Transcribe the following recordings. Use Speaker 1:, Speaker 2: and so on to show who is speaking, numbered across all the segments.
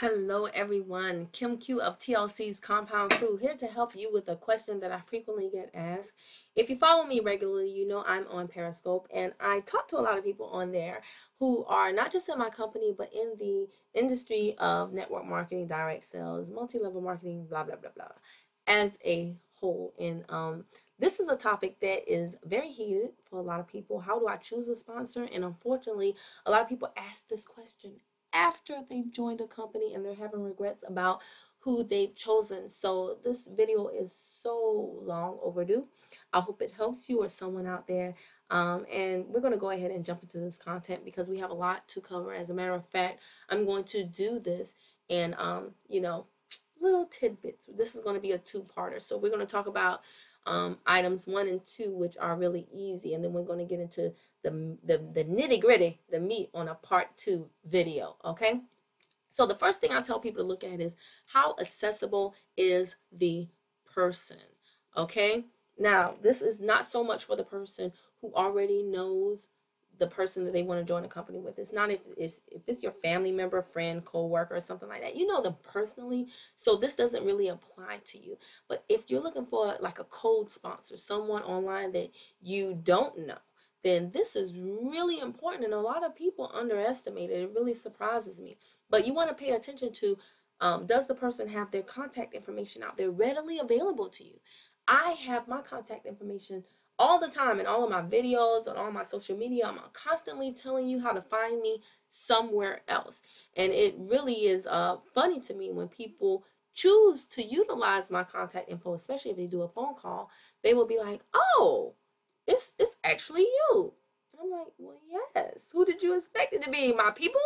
Speaker 1: Hello everyone, Kim Q of TLC's Compound Crew here to help you with a question that I frequently get asked. If you follow me regularly, you know I'm on Periscope and I talk to a lot of people on there who are not just in my company but in the industry of network marketing, direct sales, multi-level marketing, blah blah blah blah as a whole. And this is a topic that is very heated for a lot of people. How do I choose a sponsor? And unfortunately, a lot of people ask this question after they've joined a company and they're having regrets about who they've chosen. So this video is so long overdue. I hope it helps you or someone out there. And we're going to go ahead and jump into this content because we have a lot to cover. As a matter of fact, I'm going to do this and, little tidbits. This is going to be a two-parter. So we're going to talk about items 1 and 2, which are really easy, and then we're going to get into the nitty gritty, the meat on a part 2 video. Okay. So the first thing I tell people to look at is how accessible is the person. Okay. Now this is not so much for the person who already knows the person that they want to join a company with. It's not if it's your family member, friend, co-worker, or something like that. You know them personally, so this doesn't really apply to you. But if you're looking for like a cold sponsor, someone online that you don't know, then this is really important, and a lot of people underestimate it. It really surprises me. But you want to pay attention to, does the person have their contact information out there readily available to you? I have my contact information all the time in all of my videos, on all my social media. I'm constantly telling you how to find me somewhere else. And it really is funny to me when people choose to utilize my contact info, especially if they do a phone call. They will be like, oh, it's actually you. And I'm like, well, yes. Who did you expect it to be? My people?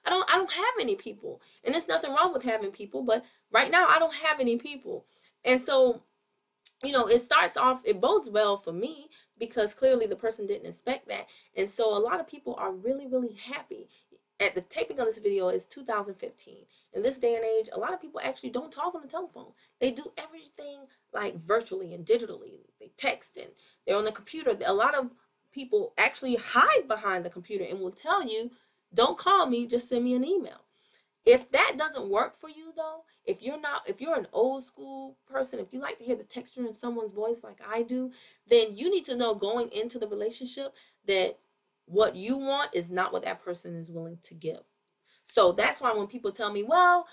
Speaker 1: I don't have any people. And there's nothing wrong with having people, but right now I don't have any people. And so it starts off, it bodes well for me because clearly the person didn't expect that. And so a lot of people are really, really happy. At the taping of this video is 2015. In this day and age, a lot of people actually don't talk on the telephone. They do everything like virtually and digitally. They text and they're on the computer. A lot of people actually hide behind the computer and will tell you, don't call me, just send me an email. If that doesn't work for you though, if you're an old school person, if you like to hear the texture in someone's voice like I do, then you need to know going into the relationship that what you want is not what that person is willing to give. So that's why when people tell me, well,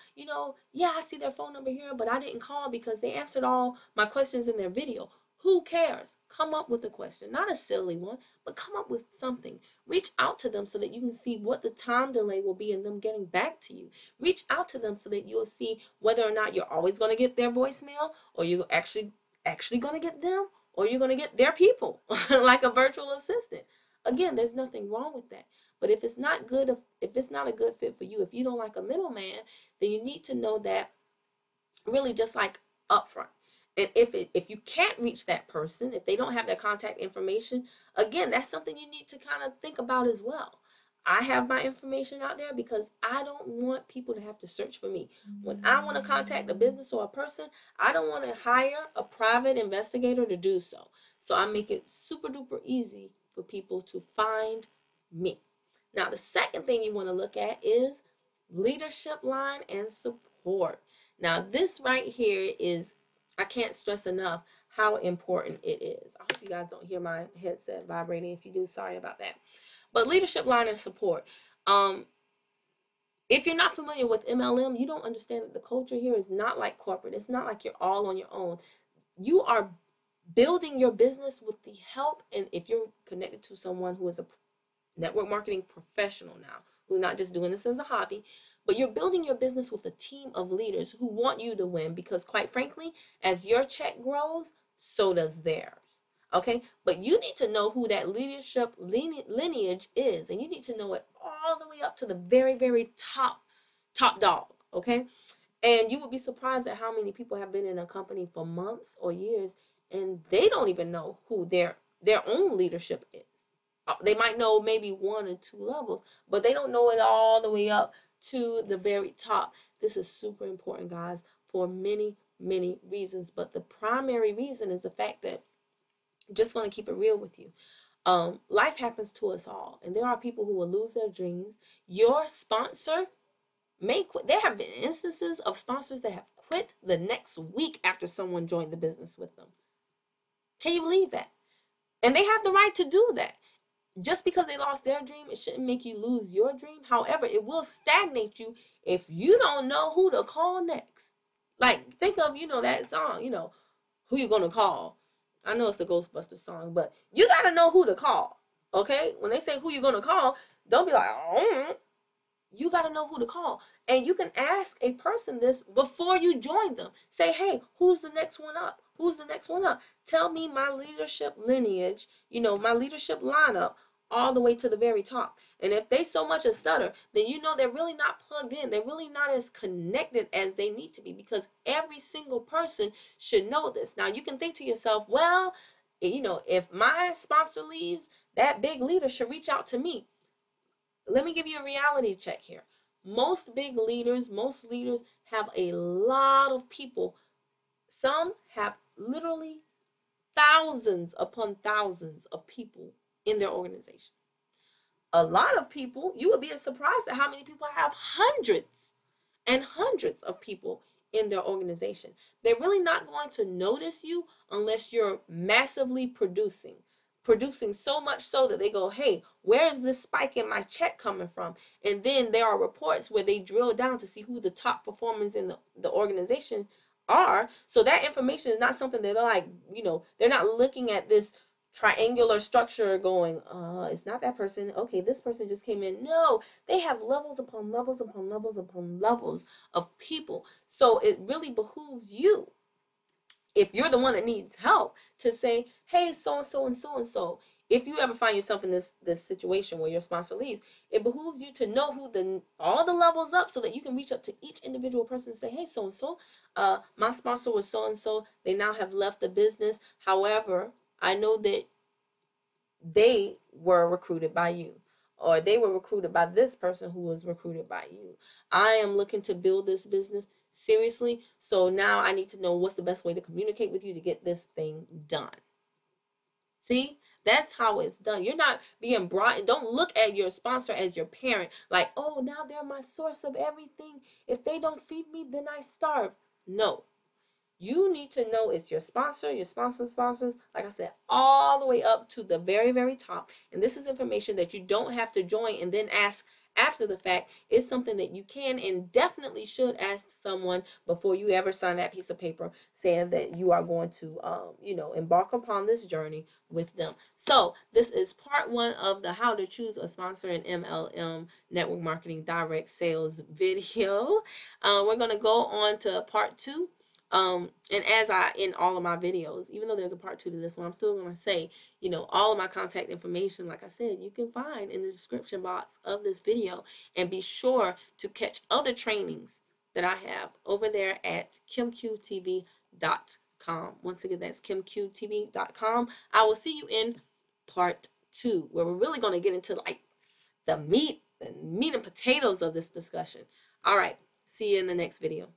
Speaker 1: yeah, I see their phone number here, but I didn't call because they answered all my questions in their video. Who cares? Come up with a question, not a silly one, but come up with something. Reach out to them so that you can see what the time delay will be in them getting back to you. Reach out to them so that you'll see whether or not you're always going to get their voicemail, or you're actually going to get them, or you're going to get their people like a virtual assistant. Again, there's nothing wrong with that. But if it's not good, if it's not a good fit for you, if you don't like a middleman, then you need to know that really just like upfront. And if you can't reach that person, if they don't have their contact information, again, that's something you need to kind of think about as well. I have my information out there because I don't want people to have to search for me. When I want to contact a business or a person, I don't want to hire a private investigator to do so. So I make it super duper easy for people to find me. Now, the second thing you want to look at is leadership line and support. Now, this right here is, I can't stress enough how important it is. I hope you guys don't hear my headset vibrating. If you do, sorry about that. But leadership line and support. If you're not familiar with MLM, you don't understand that the culture here is not like corporate. It's not like you're all on your own. You are building your business with the help, and if you're connected to someone who is a network marketing professional now, who's not just doing this as a hobby, but you're building your business with a team of leaders who want you to win because, quite frankly, as your check grows, so does theirs. Okay, but you need to know who that leadership lineage is, and you need to know it all the way up to the very, very top dog. Okay, and you would be surprised at how many people have been in a company for months or years, and they don't even know who their own leadership is. They might know maybe 1 or 2 levels, but they don't know it all the way up to the very top. This is super important, guys, for many, many reasons. But the primary reason is the fact that, just going to keep it real with you, life happens to us all, and there are people who will lose their dreams. Your sponsor There have been instances of sponsors that have quit the next week after someone joined the business with them. Can you believe that? And they have the right to do that. Just because they lost their dream, it shouldn't make you lose your dream. However, it will stagnate you if you don't know who to call next. Like, think of, that song, who you gonna call. I know it's the Ghostbusters song, but you gotta know who to call. Okay? When they say who you gonna call, don't be like, oh. You got to know who to call. And you can ask a person this before you join them. Say, hey, who's the next one up? Who's the next one up? Tell me my leadership lineage, my leadership lineup all the way to the very top. And if they so much as stutter, then they're really not plugged in. They're really not as connected as they need to be, because every single person should know this. Now, you can think to yourself, well, if my sponsor leaves, that big leader should reach out to me. Let me give you a reality check here. Most leaders have a lot of people. Some have literally thousands upon thousands of people in their organization. A lot of people, you would be surprised at how many people have hundreds and hundreds of people in their organization. They're really not going to notice you unless you're massively producing so much so that they go, hey, where is this spike in my check coming from? And then there are reports where they drill down to see who the top performers in the organization are. So that information is not something that they're like, they're not looking at this triangular structure going, it's not that person. Okay, this person just came in. No, they have levels upon levels upon levels upon levels of people. So it really behooves you, if you're the one that needs help, to say, hey, so-and-so and so-and-so. If you ever find yourself in this situation where your sponsor leaves, it behooves you to know who all the levels up, so that you can reach up to each individual person and say, hey, so-and-so, my sponsor was so-and-so. They now have left the business. However, I know that they were recruited by you, or they were recruited by this person who was recruited by you. I am looking to build this business seriously, so now I need to know what's the best way to communicate with you to get this thing done. See, that's how it's done. You're not being brought. Don't look at your sponsor as your parent, like, oh, now they're my source of everything. If they don't feed me, then I starve. No. You need to know it's your sponsor's sponsors, like I said, all the way up to the very, very top. And this is information that you don't have to join and then ask after the fact. It's something that you can and definitely should ask someone before you ever sign that piece of paper saying that you are going to, embark upon this journey with them. So this is part 1 of the How to Choose a Sponsor in MLM Network Marketing Direct Sales video. We're going to go on to part 2. And as in all of my videos, even though there's a part 2 to this one, I'm still going to say, all of my contact information, like I said, you can find in the description box of this video. And be sure to catch other trainings that I have over there at kimqtv.com. Once again, that's kimqtv.com. I will see you in part 2, where we're really going to get into like the meat and potatoes of this discussion. All right. See you in the next video.